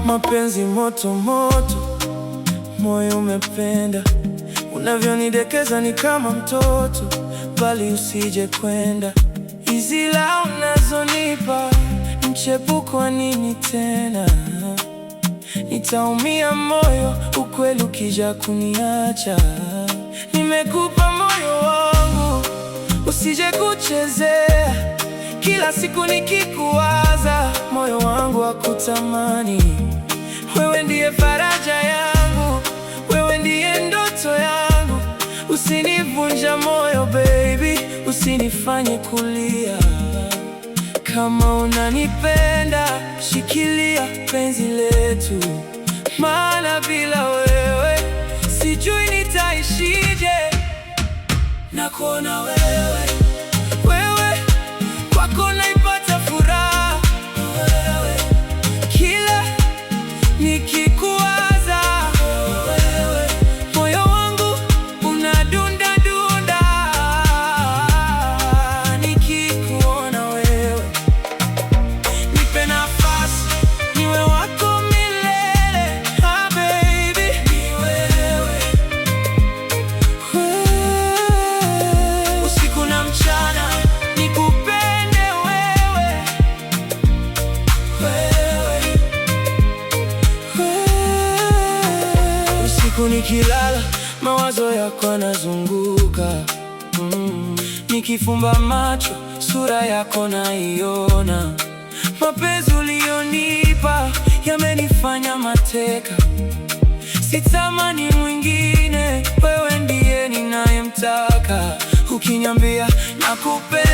Mapenzi moto moto, moyo umependa. Unavyonidekeza ni kama mtoto, bali usije kwenda. Hizi la unazonipa mchepuko wa nini tena? Nitaumia moyo ukweli ukija kuniacha. Nimekupa moyo wangu usije kuchezea. Kila siku nikikuwaza moyo wangu hakutamani. Wewe ndiye faraja yangu, wewe ndiye ndoto yangu. Usinivunja moyo baby, usinifanye kulia. Kama unanipenda shikilia penzi letu, maana bila wewe sijui nitaishije. Nakuona wewe, wewe kwako naipata furaha. Wewe kila nikikuwaza, wewe moyo wangu unadunda dunda. Nikikuona wewe, nipe nafasi niwe wako milele. Ah baby, ni wewe, usiku na mchana nikupende wewe. Usiku nikilala mawazo yako yanazunguka. Nikifumba macho sura yako naiona. Mapenzi ulionipa yamenifanya mateka. Sitamani mwingine, wewe ndiye ninayemtaka. Ukiniambia nakupenda